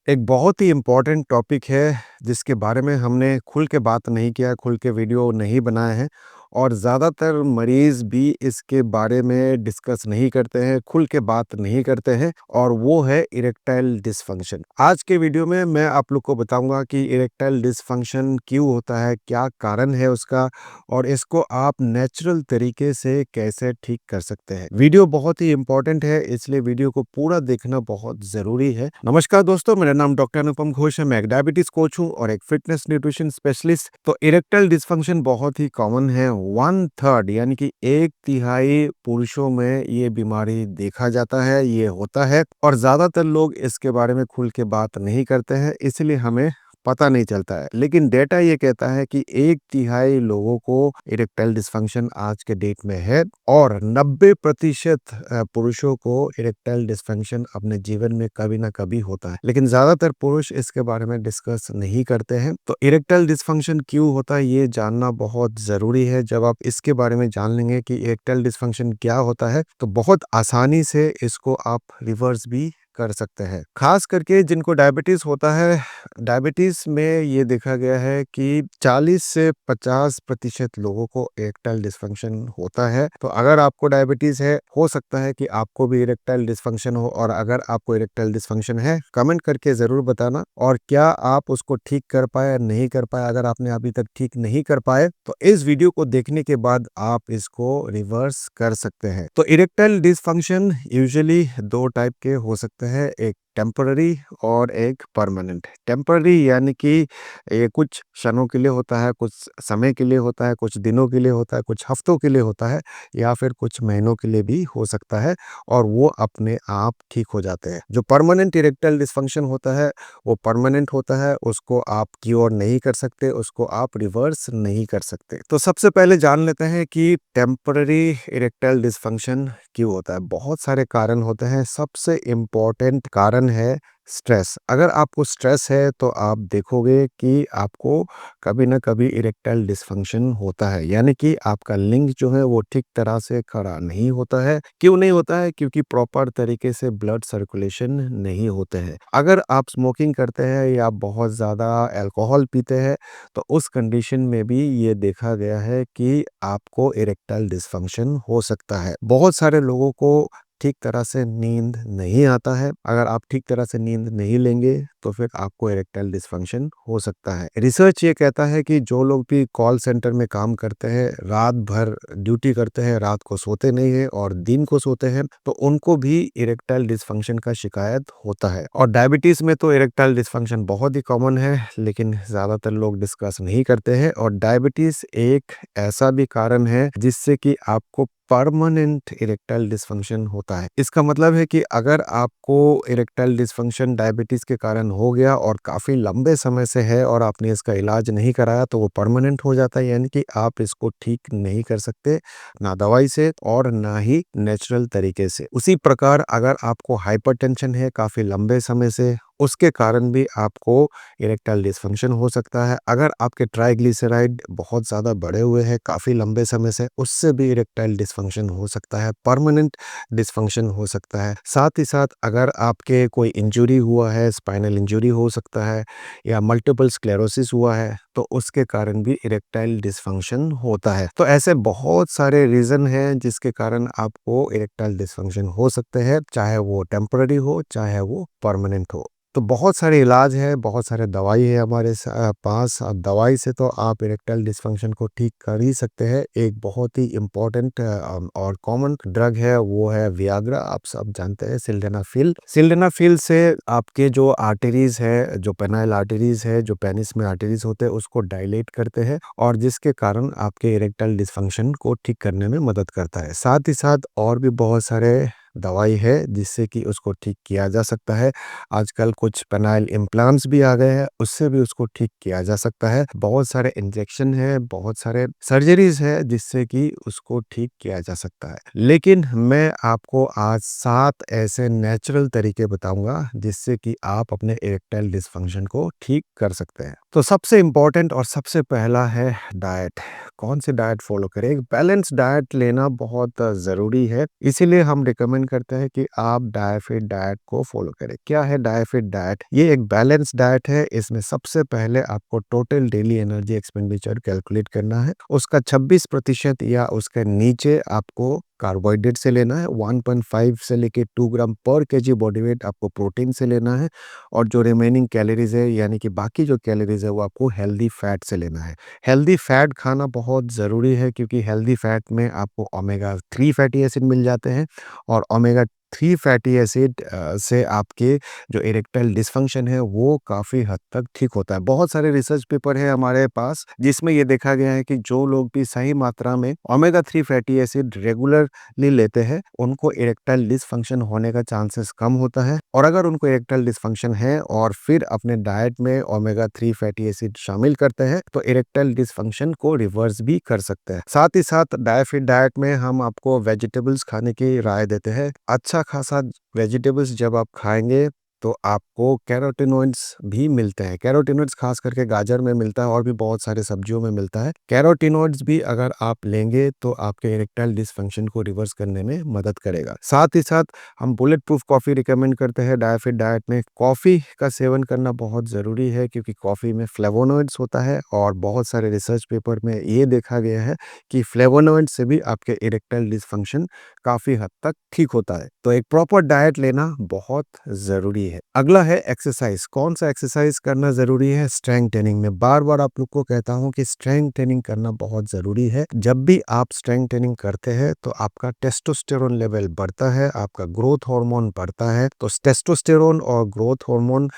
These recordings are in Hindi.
एक बहुत ही इम्पोर्टेंट टॉपिक है जिसके बारे में हमने खुल के बात नहीं किया, खुल के वीडियो नहीं बनाए हैं और ज़्यादातर मरीज़ भी इसके बारे में डिस्कस नहीं करते हैं, खुल के बात नहीं करते हैं और वो है इरेक्टाइल डिसफंक्शन। आज के वीडियो में मैं आप लोग को बताऊँगा कि इरेक्टाइल डिसफंक्शन क्यों होता है, क्या कारण है उसका और इसको आप नेचुरल तरीके से कैसे ठीक कर सकते हैं। वीडियो बहुत ही इम्पोर्टेंट है, इसलिए वीडियो को पूरा देखना बहुत ज़रूरी है। नमस्कार दोस्तों, मेरा नाम डॉक्टर अनुपम घोष है। मैं एक डायबिटीज कोच हूँ और एक फिटनेस न्यूट्रिशन स्पेशलिस्ट। तो इरेक्टाइल डिसफंक्शन बहुत ही कॉमन है। 1/3 यानी कि 1/3 पुरुषों में ये बीमारी देखा जाता है, ये होता है और ज्यादातर लोग इसके बारे में खुल के बात नहीं करते हैं, इसलिए हमें पता नहीं चलता है। लेकिन डेटा ये कहता है कि 1/3 लोगों को इरेक्टाइल डिसफंक्शन आज के डेट में है और 90% पुरुषों को इरेक्टाइल डिसफंक्शन अपने जीवन में कभी ना कभी होता है। लेकिन ज्यादातर पुरुष इसके बारे में डिस्कस नहीं करते हैं। तो इरेक्टाइल डिसफंक्शन क्यों होता है ये जानना बहुत जरूरी है। जब आप इसके बारे में जान लेंगे कि इरेक्टाइल डिसफंक्शन क्या होता है तो बहुत आसानी से इसको आप रिवर्स भी कर सकते हैं। खास करके जिनको डायबिटीज होता है, डायबिटीज में ये देखा गया है कि 40 से 50% लोगों को इरेक्टाइल डिसफंक्शन होता है। तो अगर आपको डायबिटीज है, हो सकता है कि आपको भी इरेक्टाइल डिसफंक्शन हो और अगर आपको इरेक्टाइल डिसफंक्शन है, कमेंट करके जरूर बताना और क्या आप उसको ठीक कर पाए या नहीं कर पाए। अगर आपने अभी तक ठीक नहीं कर पाए तो इस वीडियो को देखने के बाद आप इसको रिवर्स कर सकते हैं। तो इरेक्टाइल डिसफंक्शन यूजुअली दो टाइप के हो सकते हैं, एक टेम्पररी और एक परमानेंट। टेम्पररी यानी कि ये कुछ क्षणों के लिए होता है, कुछ समय के लिए होता है, कुछ दिनों के लिए होता है, कुछ हफ्तों के लिए होता है या फिर कुछ महीनों के लिए भी हो सकता है और वो अपने आप ठीक हो जाते हैं। जो परमानेंट इरेक्टाइल डिसफंक्शन होता है वो परमानेंट होता है, उसको आप क्योर नहीं कर सकते, उसको आप रिवर्स नहीं कर सकते। तो सबसे पहले जान लेते हैं कि टेम्पररी इरेक्टाइल डिसफंक्शन क्यों होता है। बहुत सारे कारण होते हैं, सबसे इम्पोर्टेंट कारण है स्ट्रेस। अगर आपको स्ट्रेस है तो आप देखोगे कि आपको कभी ना कभी इरेक्टाइल डिसफंक्शन होता है, यानी कि आपका लिंग जो है वो ठीक तरह से खड़ा नहीं होता है। क्यों नहीं होता है? क्योंकि प्रॉपर तरीके से ब्लड सर्कुलेशन नहीं होते हैं। अगर आप स्मोकिंग करते हैं या बहुत ज़्यादा अल्कोहल पीते हैं तो उस कंडीशन में भी ये देखा गया है कि आपको इरेक्टाइल डिसफंक्शन हो सकता है। बहुत सारे लोगों को ठीक तरह से नींद नहीं आता है। अगर आप ठीक तरह से नींद नहीं लेंगे तो फिर आपको इरेक्टाइल डिसफंक्शन हो सकता है। रिसर्च ये कहता है कि जो लोग भी कॉल सेंटर में काम करते हैं, रात भर ड्यूटी करते हैं, रात को सोते नहीं है और दिन को सोते हैं, तो उनको भी इरेक्टाइल डिसफंक्शन का शिकायत होता है। और डायबिटीज में तो इरेक्टाइल डिसफंक्शन बहुत ही कॉमन है, लेकिन ज्यादातर लोग डिस्कस नहीं करते हैं। और डायबिटीज एक ऐसा भी कारण है जिससे कि आपको परमानेंट इरेक्टाइल डिसफंक्शन होता है। इसका मतलब है कि अगर आपको इरेक्टाइल डिसफंक्शन डायबिटीज के कारण हो गया और काफी लंबे समय से है और आपने इसका इलाज नहीं कराया तो वो परमानेंट हो जाता है, यानी कि आप इसको ठीक नहीं कर सकते, ना दवाई से और ना ही नेचुरल तरीके से। उसी प्रकार अगर आपको हाइपरटेंशन है काफी लंबे समय से, उसके कारण भी आपको इरेक्टाइल डिसफंक्शन हो सकता है। अगर आपके ट्राइग्लिसराइड बहुत ज़्यादा बढ़े हुए हैं काफ़ी लंबे समय से, उससे भी इरेक्टाइल डिसफंक्शन हो सकता है, परमानेंट डिसफंक्शन हो सकता है। साथ ही साथ अगर आपके कोई इंजरी हुआ है, स्पाइनल इंजरी हो सकता है या मल्टीपल स्क्लेरोसिस हुआ है, तो उसके कारण भी इरेक्टाइल डिसफंक्शन होता है। तो ऐसे बहुत सारे रीज़न हैं जिसके कारण आपको इरेक्टाइल डिसफंक्शन हो सकते हैं, चाहे वो टेम्पररी हो, चाहे वो परमानेंट हो। तो बहुत सारे इलाज है, बहुत सारे दवाई है हमारे पास। अब दवाई से तो आप इरेक्टाइल डिसफंक्शन को ठीक कर ही सकते हैं। एक बहुत ही इम्पोर्टेंट और कॉमन ड्रग है, वो है वियाग्रा। आप सब जानते हैं, सिल्डेनाफिल। सिल्डेनाफिल से आपके जो आर्टरीज है, जो पेनाइल आर्टरीज है, जो पेनिस में आर्टरीज होते हैं, उसको डायलेट करते हैं और जिसके कारण आपके इरेक्टाइल डिसफंक्शन को ठीक करने में मदद करता है। साथ ही साथ और भी बहुत सारे दवाई है जिससे कि उसको ठीक किया जा सकता है। आजकल कुछ पेनाइल इम्प्लांट्स भी आ गए हैं, उससे भी उसको ठीक किया जा सकता है। बहुत सारे इंजेक्शन है, बहुत सारे सर्जरीज है जिससे कि उसको ठीक किया जा सकता है। लेकिन मैं आपको आज 7 ऐसे नेचुरल तरीके बताऊंगा जिससे कि आप अपने इरेक्टाइल डिसफंक्शन को ठीक कर सकते हैं। तो सबसे इम्पोर्टेंट और सबसे पहला है डाइट। कौन सी डाइट फ़ॉलो करें? एक बैलेंस डाइट लेना बहुत ज़रूरी है, इसीलिए हम रिकमेंड करते हैं कि आप डायफिट डाइट को फ़ॉलो करें। क्या है डायफिट डाइट? ये एक बैलेंस डाइट है, इसमें सबसे पहले आपको total daily energy expenditure calculate करना है। उसका 26% या उसके नीचे आपको कार्बोहाइड्रेट से लेना है, 1.5 से लेके 2 ग्राम पर केजी बॉडी वेट आपको प्रोटीन से लेना है और जो रिमेनिंग कैलोरीज़ है यानी कि बाकी जो कैलोरीज़ है वो आपको हेल्दी फैट से लेना है। हेल्दी फैट खाना बहुत ज़रूरी है क्योंकि हेल्दी फैट में आपको ओमेगा 3 फैटी एसिड मिल जाते हैं और ओमेगा 3 फैटी एसिड से आपके जो इरेक्टाइल डिस्फंक्शन है वो काफ़ी हद तक ठीक होता है। बहुत सारे रिसर्च पेपर है हमारे पास जिसमें ये देखा गया है कि जो लोग भी सही मात्रा में ओमेगा 3 फैटी एसिड रेगुलरली लेते हैं, उनको इरेक्टाइल डिस्फंक्शन होने का चांसेस कम होता है और अगर उनको इरेक्टाइल डिस्फंक्शन है और फिर अपने डाइट में ओमेगा 3 फैटी एसिड शामिल करते हैं, तो इरेक्टाइल डिस्फंक्शन को रिवर्स भी कर सकते हैं। साथ ही साथ डायफिट डाइट में हम आपको वेजिटेबल्स खाने की राय देते हैं। अच्छा खासा वेजिटेबल्स जब आप खाएँगे तो आपको कैरोटीनॉइड्स भी मिलते हैं। कैरोटीनॉइड्स खास करके गाजर में मिलता है और भी बहुत सारे सब्जियों में मिलता है। कैरोटीनॉइड्स भी अगर आप लेंगे तो आपके इरेक्टाइल डिस्फंक्शन को रिवर्स करने में मदद करेगा। साथ ही साथ हम बुलेट प्रूफ कॉफ़ी रिकमेंड करते हैं डायफिट डाइट में। कॉफ़ी का सेवन करना बहुत ज़रूरी है क्योंकि कॉफ़ी में फ्लेवोनॉइड्स होता है और बहुत सारे रिसर्च पेपर में ये देखा गया है कि फ्लेवोनॉइड्स से भी आपके इरेक्टाइल डिस्फंक्शन काफ़ी हद तक ठीक होता है। तो एक प्रॉपर डाइट लेना बहुत ज़रूरी है। अगला है एक्सरसाइज। कौन सा एक्सरसाइज करना ज़रूरी है? स्ट्रेंथ ट्रेनिंग में बार-बार आप लोग को कहता हूँ कि स्ट्रेंथ ट्रेनिंग करना बहुत ज़रूरी है। जब भी आप स्ट्रेंथ ट्रेनिंग करते हैं तो आपका टेस्टोस्टेरोन लेवल बढ़ता है, आपका ग्रोथ हार्मोन बढ़ता है। तो टेस्टोस्टेरोन और ग्रोथ हार्मोन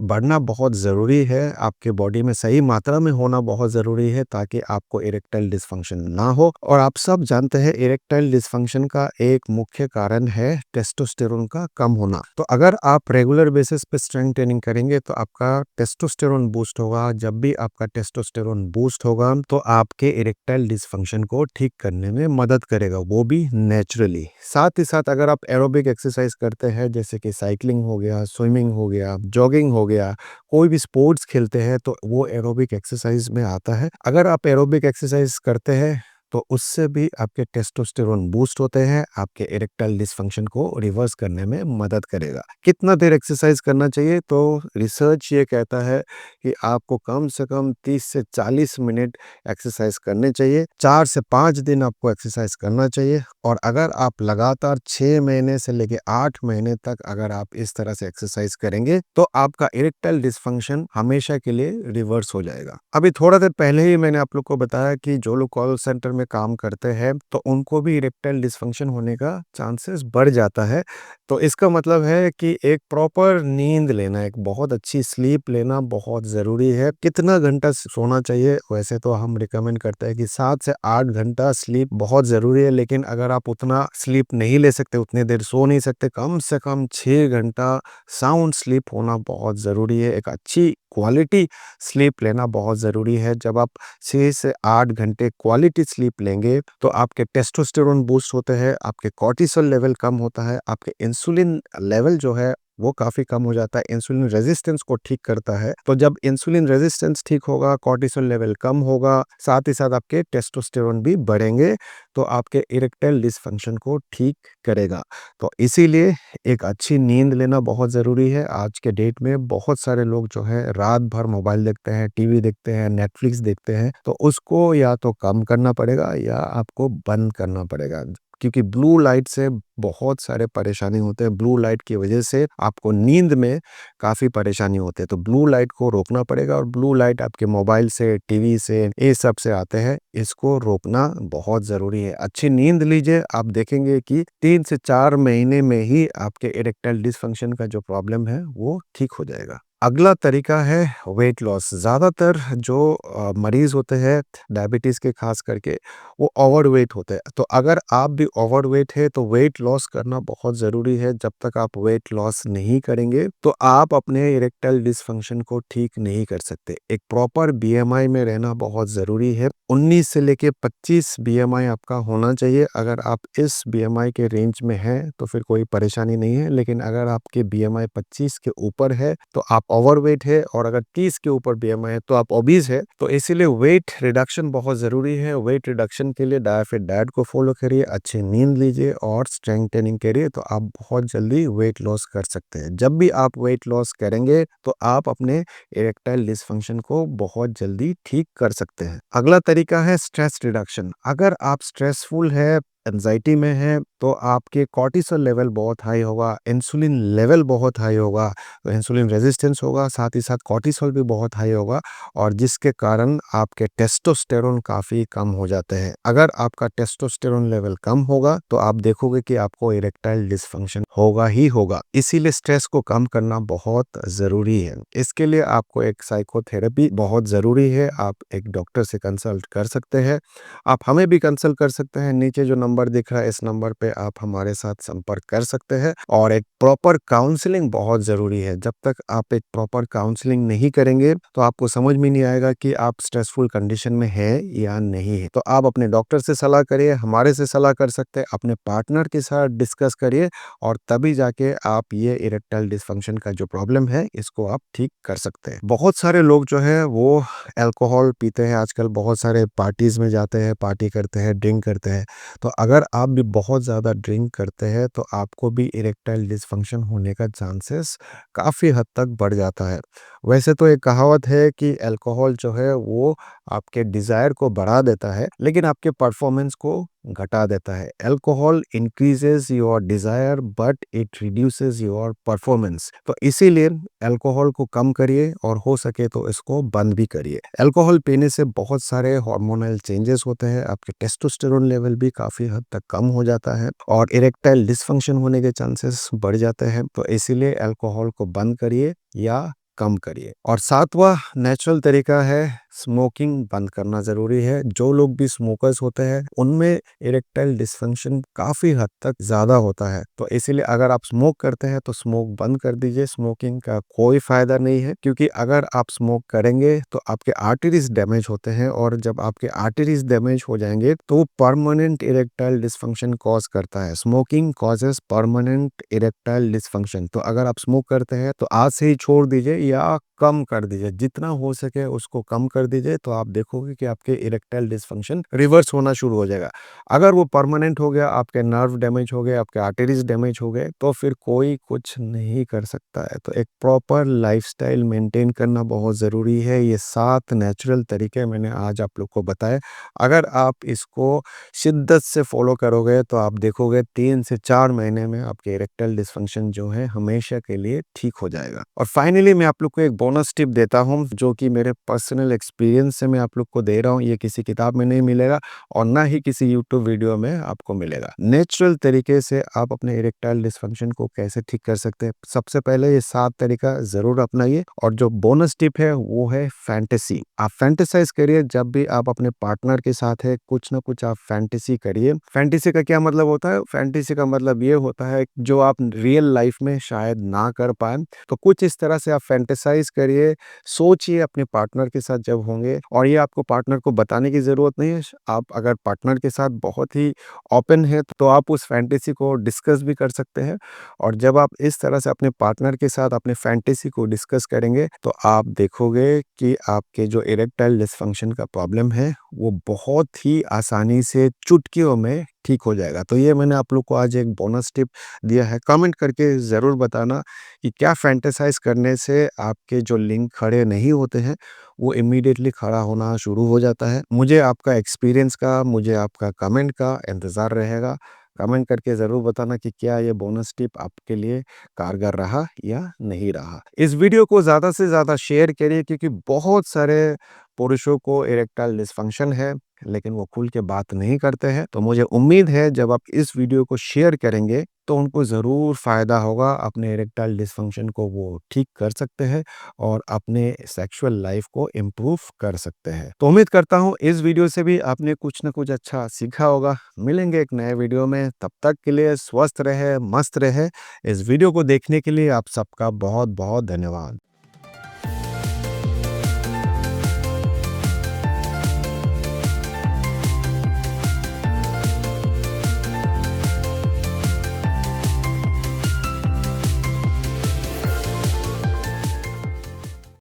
बढ़ना बहुत ज़रूरी है, आपके बॉडी में सही मात्रा में होना बहुत ज़रूरी है ताकि आपको इरेक्टाइल डिस्फंक्शन ना हो। और आप सब जानते हैं इरेक्टाइल डिस्फंक्शन का एक मुख्य कारण है टेस्टोस्टेरोन का कम होना। तो अगर आप रेगुलर बेसिस पे स्ट्रेंथ ट्रेनिंग करेंगे तो आपका टेस्टोस्टेरोन बूस्ट होगा। जब भी आपका टेस्टोस्टेरोन बूस्ट होगा तो आपके इरेक्टाइल डिस्फंक्शन को ठीक करने में मदद करेगा, वो भी नेचुरली। साथ ही साथ अगर आप एरोबिक एक्सरसाइज करते हैं जैसे कि साइकिलिंग हो गया, स्विमिंग हो गया, जॉगिंग हो गया, कोई भी स्पोर्ट्स खेलते हैं तो वो एरोबिक एक्सरसाइज में आता है। अगर आप एरोबिक एक्सरसाइज करते हैं तो उससे भी आपके टेस्टोस्टेरोन बूस्ट होते हैं, आपके इरेक्टाइल डिस्फंक्शन को रिवर्स करने में मदद करेगा। कितना देर एक्सरसाइज करना चाहिए? तो रिसर्च ये कहता है कि आपको कम से कम 30 से 40 मिनट एक्सरसाइज करने चाहिए। 4 से 5 दिन आपको एक्सरसाइज करना चाहिए और अगर आप लगातार 6 महीने से लेके 8 महीने तक अगर आप इस तरह से एक्सरसाइज करेंगे तो आपका इरेक्टाइल डिस्फंक्शन हमेशा के लिए रिवर्स हो जाएगा। अभी थोड़ा देर पहले ही मैंने आप लोग को बताया कि जो लोग कॉल सेंटर में काम करते हैं तो उनको भी इरेक्टाइल डिस्फंक्शन होने का चांसेस बढ़ जाता है। तो इसका मतलब है कि एक प्रॉपर नींद लेना, एक बहुत अच्छी स्लीप लेना बहुत ज़रूरी है। कितना घंटा सोना चाहिए? वैसे तो हम रिकमेंड करते हैं कि 7 से 8 घंटा स्लीप बहुत ज़रूरी है, लेकिन अगर आप उतना स्लीप नहीं ले सकते, उतनी देर सो नहीं सकते, कम से कम 6 घंटा साउंड स्लीप होना बहुत ज़रूरी है। एक अच्छी क्वालिटी स्लीप लेना बहुत ज़रूरी है। जब आप 6 से 8 घंटे क्वालिटी स्लीप लेंगे तो आपके टेस्टोस्टेरोन बूस्ट होते हैं, आपके कॉर्टिसोल लेवल कम होता है, आपके इंसुलिन लेवल जो है वो काफ़ी कम हो जाता है, इंसुलिन रेजिस्टेंस को ठीक करता है। तो जब इंसुलिन रेजिस्टेंस ठीक होगा, कॉर्टिसोल लेवल कम होगा, साथ ही साथ आपके टेस्टोस्टेरोन भी बढ़ेंगे, तो आपके इरेक्टाइल डिस्फंक्शन को ठीक करेगा। तो इसीलिए एक अच्छी नींद लेना बहुत ज़रूरी है। आज के डेट में बहुत सारे लोग जो है रात भर मोबाइल देखते हैं, टीवी देखते हैं, नेटफ्लिक्स देखते हैं, तो उसको या तो कम करना पड़ेगा या आपको बंद करना पड़ेगा। क्योंकि ब्लू लाइट से बहुत सारे परेशानी होते हैं। ब्लू लाइट की वजह से आपको नींद में काफ़ी परेशानी होती है। तो ब्लू लाइट को रोकना पड़ेगा और ब्लू लाइट आपके मोबाइल से, टीवी से, ये सब से आते हैं। इसको रोकना बहुत ज़रूरी है। अच्छी नींद लीजिए, आप देखेंगे कि 3 से 4 महीने में ही आपके इरेक्टाइल डिस्फंक्शन का जो प्रॉब्लम है वो ठीक हो जाएगा। अगला तरीका है वेट लॉस। ज़्यादातर जो मरीज़ होते हैं डायबिटीज़ के ख़ास करके, वो ओवरवेट होते हैं। तो अगर आप भी ओवरवेट है तो वेट लॉस करना बहुत ज़रूरी है। जब तक आप वेट लॉस नहीं करेंगे तो आप अपने इरेक्टाइल डिस्फंक्शन को ठीक नहीं कर सकते। एक प्रॉपर बीएमआई में रहना बहुत ज़रूरी है। 19 से लेके 25 बीएमआई आपका होना चाहिए। अगर आप इस बीएमआई के रेंज में हैं तो फिर कोई परेशानी नहीं है, लेकिन अगर आपके बीएमआई 25 के ऊपर है तो आप ओवरवेट है और अगर 30 के ऊपर बीएमआई है तो आप ओबीज है। तो इसीलिए वेट रिडक्शन बहुत ज़रूरी है। वेट रिडक्शन के लिए डायफिट डाइट को फॉलो करिए, अच्छी नींद लीजिए और स्ट्रेंथ ट्रेनिंग करिए, तो आप बहुत जल्दी वेट लॉस कर सकते हैं। जब भी आप वेट लॉस करेंगे तो आप अपने इरेक्टाइल डिसफंक्शन को बहुत जल्दी ठीक कर सकते हैं। अगला तरीका है स्ट्रेस रिडक्शन। अगर आप स्ट्रेसफुल है, एंजाइटी में है, तो आपके कॉर्टिसोल लेवल बहुत हाई होगा, इंसुलिन लेवल बहुत हाई होगा, तो इंसुलिन रेजिस्टेंस होगा, साथ ही साथ कॉर्टिसोल भी बहुत हाई होगा और जिसके कारण आपके टेस्टोस्टेरोन काफ़ी कम हो जाते हैं। अगर आपका टेस्टोस्टेरोन लेवल कम होगा तो आप देखोगे कि आपको इरेक्टाइल डिसफंक्शन होगा ही होगा। इसीलिए स्ट्रेस को कम करना बहुत ज़रूरी है। इसके लिए आपको एक साइकोथेरेपी बहुत ज़रूरी है। आप एक डॉक्टर से कंसल्ट कर सकते हैं। आप हमें भी कंसल्ट कर सकते हैं। नीचे जो नंबर दिख रहा है इस नंबर पे आप हमारे साथ संपर्क कर सकते हैं और एक प्रॉपर काउंसलिंग बहुत ज़रूरी है। जब तक आप एक प्रॉपर काउंसलिंग नहीं करेंगे तो आपको समझ में नहीं आएगा कि आप स्ट्रेसफुल कंडीशन में है या नहीं है। तो आप अपने डॉक्टर से सलाह करिए, हमारे से सलाह कर सकते हैं, अपने पार्टनर के साथ डिस्कस करिए और तभी जाके आप ये इरेक्टाइल डिसफंक्शन का जो प्रॉब्लम है इसको आप ठीक कर सकते हैं। बहुत सारे लोग जो है वो अल्कोहल पीते हैं आजकल, बहुत सारे पार्टीज में जाते हैं, पार्टी करते हैं, ड्रिंक करते हैं। तो अगर आप भी बहुत ज़्यादा ड्रिंक करते हैं तो आपको भी इरेक्टाइल डिसफंक्शन होने का चांसेस काफ़ी हद तक बढ़ जाता है। वैसे तो एक कहावत है कि अल्कोहल जो है वो आपके डिज़ायर को बढ़ा देता है लेकिन आपके परफॉर्मेंस को घटा देता है। Alcohol increases your desire but it reduces your performance. तो इसीलिए अल्कोहल को कम करिए और हो सके तो इसको बंद भी करिए। अल्कोहल पीने से बहुत सारे हार्मोनल चेंजेस होते हैं, आपके टेस्टोस्टेरोन लेवल भी काफ़ी हद तक कम हो जाता है और इरेक्टाइल डिसफंक्शन होने के चांसेस बढ़ जाते हैं। तो इसीलिए अल्कोहल को बंद करिए या कम करिए। और सातवां नेचुरल तरीका है स्मोकिंग बंद करना ज़रूरी है। जो लोग भी स्मोकर्स होते हैं उनमें इरेक्टाइल डिसफंक्शन काफ़ी हद तक ज़्यादा होता है। तो इसीलिए अगर आप स्मोक करते हैं तो स्मोक बंद कर दीजिए। स्मोकिंग का कोई फ़ायदा नहीं है क्योंकि अगर आप स्मोक करेंगे तो आपके आर्टरीज डैमेज होते हैं और जब आपके आर्टरीज डैमेज हो जाएंगे तो परमानेंट इरेक्टाइल डिसफंक्शन कॉज करता है। Smoking causes permanent erectile dysfunction. तो अगर आप स्मोक करते हैं तो आज से ही छोड़ दीजिए या कम कर दीजिए, जितना हो सके उसको कम कर दीजिए, तो आप देखोगे कि आपके इरेक्टाइल डिसफंक्शन रिवर्स होना शुरू हो जाएगा। अगर वो परमानेंट हो गया, आपके नर्व डैमेज हो गए, आपके आर्टरीज डैमेज हो गए, तो फिर कोई कुछ नहीं कर सकता है। तो एक प्रॉपर लाइफस्टाइल मेंटेन करना बहुत ज़रूरी है। ये 7 नेचुरल तरीके मैंने आज आप लोग को बताए। अगर आप इसको शिद्दत से फॉलो करोगे तो आप देखोगे 3 से 4 महीने में आपके इरेक्टाइल डिसफंक्शन जो है हमेशा के लिए ठीक हो जाएगा। और फाइनली मैं आप लोग को एक बोनस टिप देता हूँ जो कि मेरे पर्सनल एक्सपीरियंस से मैं आप लोग को दे रहा हूँ। ये किसी किताब में नहीं मिलेगा और ना ही किसी यूट्यूब वीडियो में आपको मिलेगा। नेचुरल तरीके से आप अपने इरेक्टाइल डिसफंक्शन को कैसे ठीक कर सकते हैं, सबसे पहले ये 7 तरीका ज़रूर अपनाइए। और जो बोनस टिप है वो है फैंटेसी। आप फैंटेसाइज करिए जब भी आप अपने पार्टनर के साथ है, कुछ ना कुछ आप फैंटेसी करिए। फैंटेसी का क्या मतलब होता है? फैंटेसी का मतलब ये होता है जो आप रियल लाइफ में शायद ना कर पाए, तो कुछ इस तरह से आप फैंटेसाइज करिए, सोचिए अपने पार्टनर के साथ जब होंगे। और ये आपको पार्टनर को बताने की ज़रूरत नहीं है। आप अगर पार्टनर के साथ बहुत ही ओपन है तो आप उस फैंटेसी को डिस्कस भी कर सकते हैं। और जब आप इस तरह से अपने पार्टनर के साथ अपने फैंटेसी को डिस्कस करेंगे तो आप देखोगे कि आपके जो इरेक्टाइल डिसफंक्शन का प्रॉब्लम है वो बहुत ही आसानी से चुटकियों में ठीक हो जाएगा। तो ये मैंने आप लोग को आज एक बोनस टिप दिया है। कमेंट करके ज़रूर बताना कि क्या फैंटेसाइज करने से आपके जो लिंग खड़े नहीं होते हैं वो इमीडिएटली खड़ा होना शुरू हो जाता है। मुझे आपका एक्सपीरियंस का, मुझे आपका कमेंट का इंतज़ार रहेगा। कमेंट करके ज़रूर बताना कि क्या ये बोनस टिप आपके लिए कारगर रहा या नहीं रहा। इस वीडियो को ज़्यादा से ज़्यादा शेयर करिए क्योंकि बहुत सारे पुरुषों को इरेक्टाइल डिसफंक्शन है लेकिन वो खुल के बात नहीं करते हैं। तो मुझे उम्मीद है जब आप इस वीडियो को शेयर करेंगे तो उनको ज़रूर फ़ायदा होगा। अपने इरेक्टाइल डिसफंक्शन को वो ठीक कर सकते हैं और अपने सेक्सुअल लाइफ को इम्प्रूव कर सकते हैं। तो उम्मीद करता हूँ इस वीडियो से भी आपने कुछ ना कुछ अच्छा सीखा होगा। मिलेंगे एक नए वीडियो में, तब तक के लिए स्वस्थ रहे, मस्त रहे। इस वीडियो को देखने के लिए आप सबका बहुत बहुत धन्यवाद।